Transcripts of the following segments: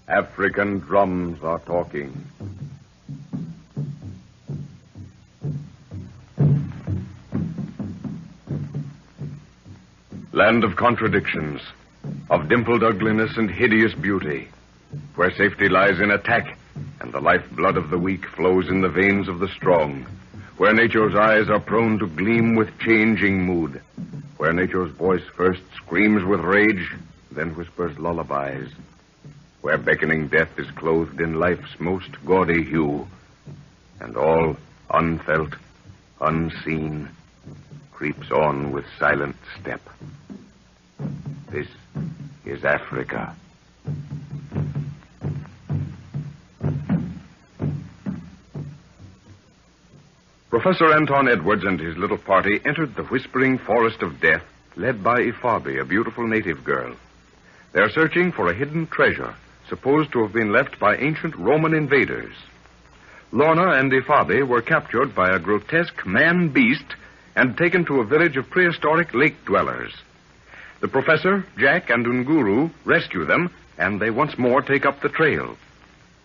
African drums are talking. Land of contradictions, of dimpled ugliness and hideous beauty, where safety lies in attack and the lifeblood of the weak flows in the veins of the strong, where nature's eyes are prone to gleam with changing mood, where nature's voice first screams with rage, then whispers lullabies, where beckoning death is clothed in life's most gaudy hue, and all, unfelt, unseen, creeps on with silent step. This is Africa. Professor Anton Edwards and his little party entered the whispering forest of death, led by Ifabi, a beautiful native girl. They're searching for a hidden treasure, supposed to have been left by ancient Roman invaders. Lorna and Ifabi were captured by a grotesque man-beast and taken to a village of prehistoric lake dwellers. The professor, Jack, and Unguru rescue them, and they once more take up the trail.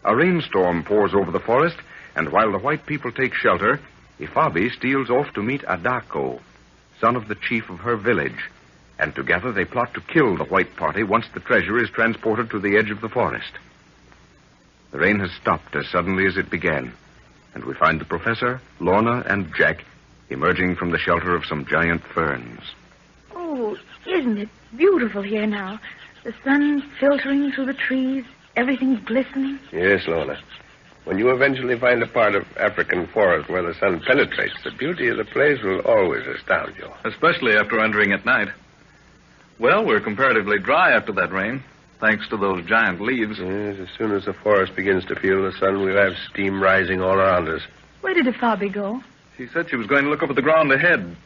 A rainstorm pours over the forest, and while the white people take shelter, Ifabi steals off to meet Adako, son of the chief of her village, and together they plot to kill the white party once the treasure is transported to the edge of the forest. The rain has stopped as suddenly as it began, and we find the professor, Lorna, and Jack emerging from the shelter of some giant ferns. Oh, isn't it beautiful here now? The sun filtering through the trees, everything's glistening. Yes, Lorna. When you eventually find a part of African forest where the sun penetrates, the beauty of the place will always astound you. Especially after entering at night. Well, we're comparatively dry after that rain, thanks to those giant leaves. Yes, as soon as the forest begins to feel the sun, we'll have steam rising all around us. Where did Ifabi go? She said she was going to look up at the ground ahead,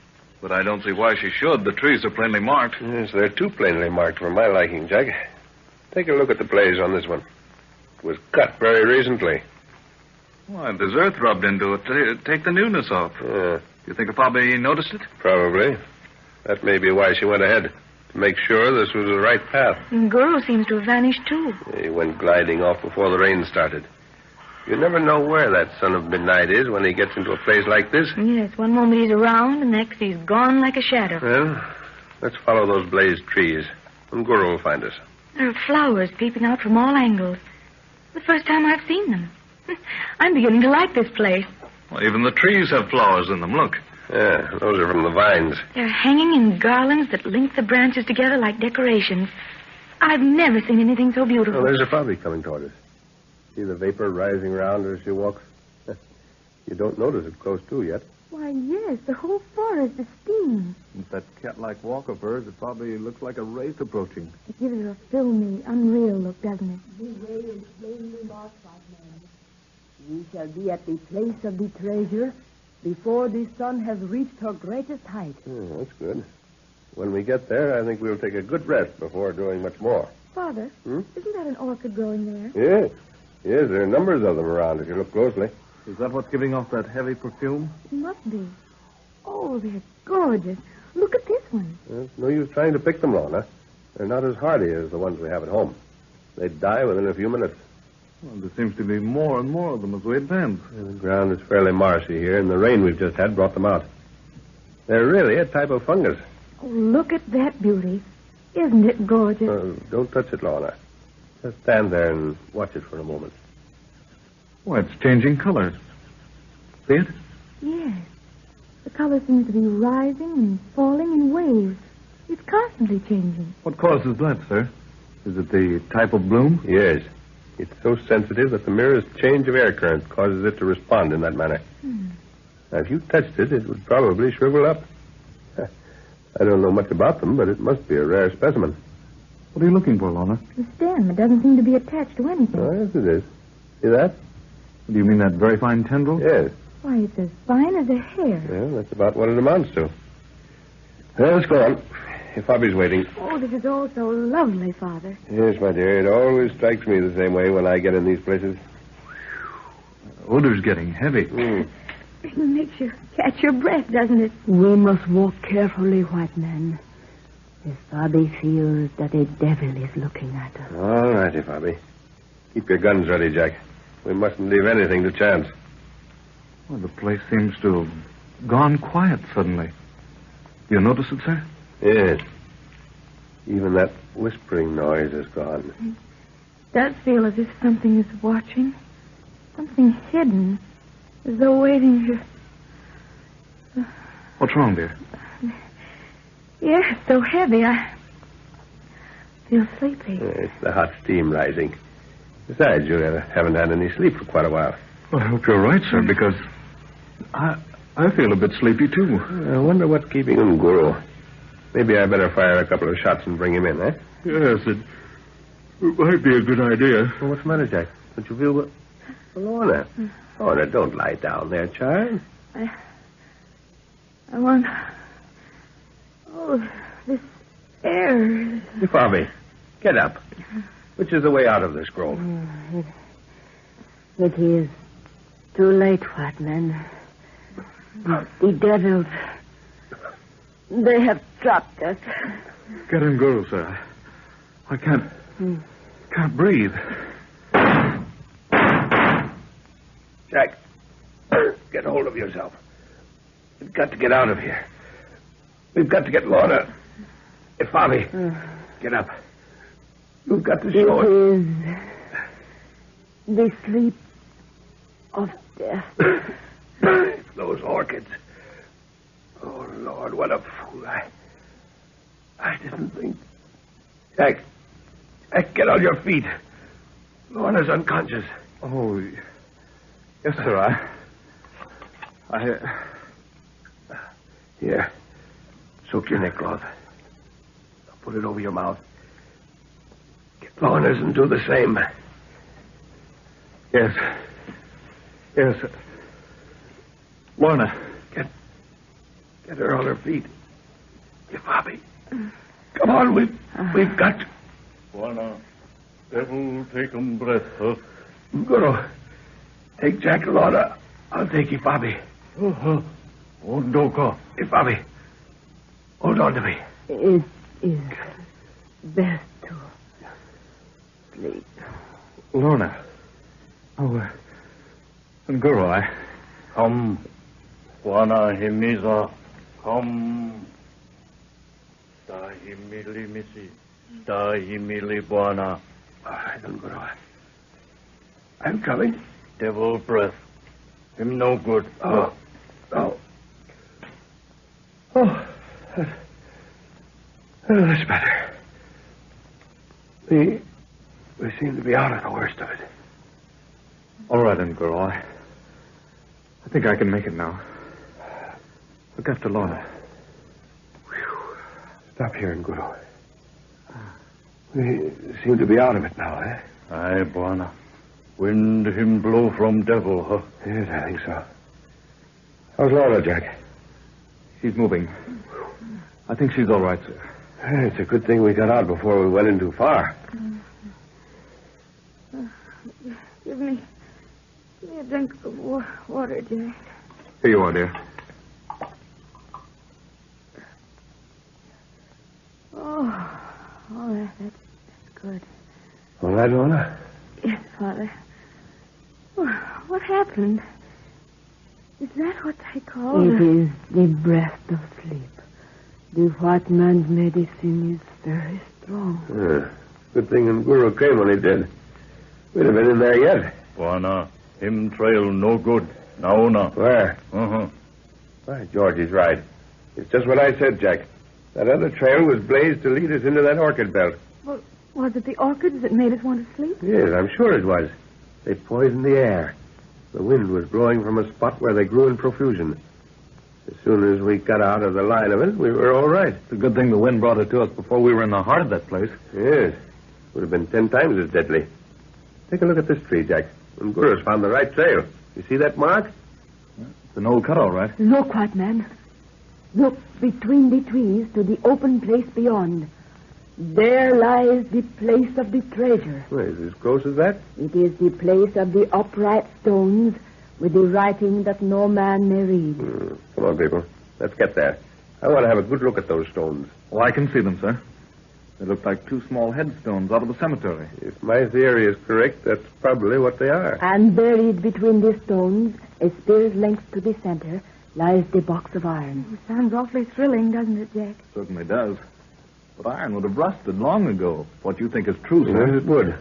but I don't see why she should. The trees are plainly marked. Yes, they're too plainly marked for my liking, Jack. Take a look at the blaze on this one. It was cut very recently. Why, there's earth rubbed into it. Take the newness off. Yeah. Do you think Ifabi noticed it? Probably. That may be why she went ahead, to make sure this was the right path. Guru seems to have vanished, too. He went gliding off before the rain started. You never know where that son of midnight is when he gets into a place like this. Yes, one moment he's around, and next he's gone like a shadow. Well, let's follow those blazed trees, and Guru will find us. There are flowers peeping out from all angles. The first time I've seen them. I'm beginning to like this place. Well, even the trees have flowers in them. Look. Yeah, those are from the vines. They're hanging in garlands that link the branches together like decorations. I've never seen anything so beautiful. Oh, there's Ifabi coming toward us. See the vapor rising around her as she walks? You don't notice it close to yet. Why, yes, the whole forest is steam. With that cat-like walk of hers, it probably looks like a wraith approaching. It gives her a filmy, unreal look, doesn't it? The way is plainly marked, white man. We shall be at the place of the treasure before the sun has reached her greatest height. Oh, that's good. When we get there, I think we'll take a good rest before doing much more. Father, isn't that an orchid growing there? Yes. Yes, there are numbers of them around if you look closely. Is that what's giving off that heavy perfume? It must be. Oh, they're gorgeous. Look at this one. There's no use trying to pick them, Lorna. They're not as hardy as the ones we have at home. They'd die within a few minutes. Well, there seems to be more and more of them as we advance. The ground is fairly marshy here, and the rain we've just had brought them out. They're really a type of fungus. Oh, look at that beauty. Isn't it gorgeous? Don't touch it, Lorna. Just stand there and watch it for a moment. Why, it's changing colors. See it? Yes. The color seems to be rising and falling in waves. It's constantly changing. What causes that, sir? Is it the type of bloom? Yes. It's so sensitive that the merest change of air current causes it to respond in that manner. Now, if you touched it, it would probably shrivel up. I don't know much about them, but it must be a rare specimen. What are you looking for, Lorna? The stem. It doesn't seem to be attached to anything. Oh, yes, it is. See that? Do you mean that very fine tendril? Yes. Why, it's as fine as a hair. Well, that's about what it amounts to. Well, let's go on. Ifabi's waiting. Oh, this is all so lovely, Father. Yes, my dear. It always strikes me the same way when I get in these places. The odor's getting heavy. It makes you catch your breath, doesn't it? We must walk carefully, white man. Ifabi feels that a devil is looking at her. All right, Ifabi. Keep your guns ready, Jack. We mustn't leave anything to chance. Well, the place seems to have gone quiet suddenly. You notice it, sir? Yes. Even that whispering noise is gone. It does feel as if something is watching. Something hidden. As though waiting to... What's wrong, dear? Yes, so heavy. I feel sleepy. It's the hot steam rising. Besides, you haven't had any sleep for quite a while. Well, I hope you're right, sir, because I feel a bit sleepy, too. I wonder what's keeping Nguru. Maybe I better fire a couple of shots and bring him in, eh? Yes, it might be a good idea. Well, what's the matter, Jack? Don't you feel well? Lorna. Lorna, don't lie down there, child. I want... Oh, this air... Bobby, get up. Which is the way out of this grove? It is too late, white man. The devils... They have trapped us. Get him, girl, sir. I can't breathe. Jack, get hold of yourself. We've got to get out of here. We've got to get Lorna. Hey, Bobby, get up. You've got to show It us. is the sleep of death. Those orchids. Oh, Lord, what a fool. I didn't think. Jack, get on your feet. Lorna's unconscious. Oh, yes, sir. Here. Soak your neckcloth. I'll put it over your mouth. Get Lorna's and do the same. Yes. Yes. Lorna. Get her on her feet. Hey, Bobby. Come on, we've got to. Lorna, devil take 'em breath, huh? Guru, take Jack and Lorna. I'll take you, Bobby. Ondoka. Hey, Bobby. Hold on to me. It is best to sleep. Lorna. Oh, Nguru, Come. Wana himiza. Come. Dahimili misi. Dahimili Bwana. All right, Guru. I'm coming. Devil breath. Him no good. Oh. That's better. We seem to be out of the worst of it. all right, Nguru. I think I can make it now. Look after Lorna. Stop here, Guru. We seem to be out of it now, eh? Aye, Bwana. Wind him blow from devil, huh? Yes, I think so. How's Lorna, Jack? She's moving. I think she's all right, sir. It's a good thing we got out before we went in too far. Give me a drink of water, Jack. Here you are, dear. That's good. All right, Lorna? Yes, Father. What happened? Is that what they call It is the breath of sleep. The white man's medicine is very strong. Good thing Guru came when he did. We'd have been in there yet. Bwana, him trail no good. Naona. Where? Uh-huh. Why, George is right. It's just what I said, Jack. That other trail was blazed to lead us into that orchid belt. Well, was it the orchids that made us want to sleep? Yes, I'm sure it was. They poisoned the air. The wind was blowing from a spot where they grew in profusion. As soon as we got out of the line of it, we were all right. It's a good thing the wind brought it to us before we were in the heart of that place. Yes. Would have been 10 times as deadly. Take a look at this tree, Jack. And Guru's found the right trail. You see that mark? It's an old cut, all right. Look, white man. Look between the trees to the open place beyond. There lies the place of the treasure. Well, is it as close as that? It is the place of the upright stones with the writing that no man may read. Come on, people. Let's get there. I want to have a good look at those stones. Oh, I can see them, sir. They look like two small headstones out of a cemetery. If my theory is correct, that's probably what they are. And buried between these stones, a spear's length to the center, lies the box of iron. Sounds awfully thrilling, doesn't it, Jack? Certainly does. But iron would have rusted long ago. What you think is true, sir. Yes, it would.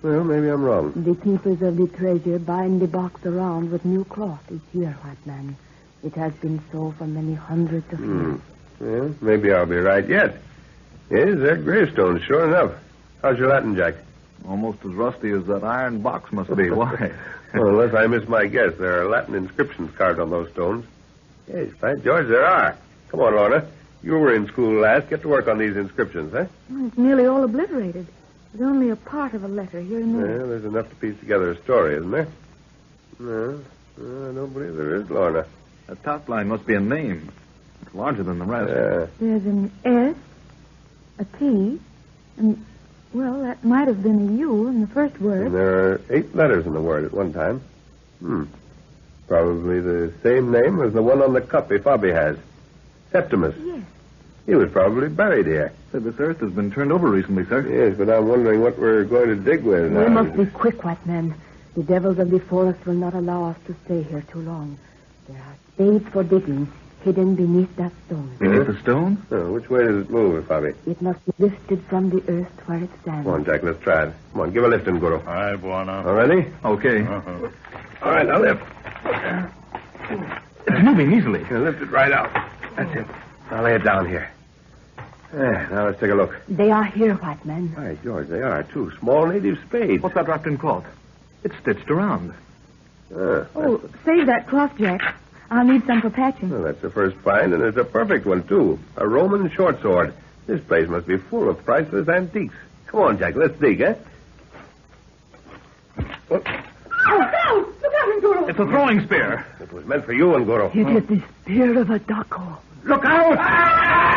Well, maybe I'm wrong. The keepers of the treasure bind the box around with new cloth each year, white man. It has been so for many hundreds of years. Well, maybe I'll be right yet. Yes, they're gravestones, sure enough. How's your Latin, Jack? Almost as rusty as that iron box must be. Why? Well, unless I miss my guess, there are Latin inscriptions carved on those stones. Yes, by George, there are. Come on, Lorna. You were in school last. Get to work on these inscriptions, eh? Well, it's nearly all obliterated. There's only a part of a letter here and there. Well, there's enough to piece together a story, isn't there? No, I don't believe there is, Lorna. The top line must be a name. It's larger than the rest. There's an S, a T, and, well, that might have been a U in the first word. And there are 8 letters in the word at one time. Probably the same name as the one on the cup Bobby has. Septimus. Yes. He was probably buried here. Said this earth has been turned over recently, sir. Yes, but I'm wondering what we're going to dig with now. We must be quick, white men. The devils of the forest will not allow us to stay here too long. There are spades for digging hidden beneath that stone. Beneath the stone? Oh, which way does it move, Bobby? It must be lifted from the earth where it stands. Come on, Jack, let's try it. Come on, give a lift and Guru. Aye, Buana. All ready? Okay. All right, now lift. It's moving easily. Now lift it right out. That's it. I'll lay it down here. Now let's take a look. They are here, white men. By George, they are, too. Small native spades. What's that wrapped in cloth? It's stitched around. Oh, save that cloth, Jack. I'll need some for patching. Well, that's the first find, and it's a perfect one, too. A Roman short sword. This place must be full of priceless antiques. Come on, Jack, let's dig, eh? Oh, look out! Look out, Ngoro! It's a throwing spear. It was meant for you, Ngoro. It is the spear of a Daco. Look out!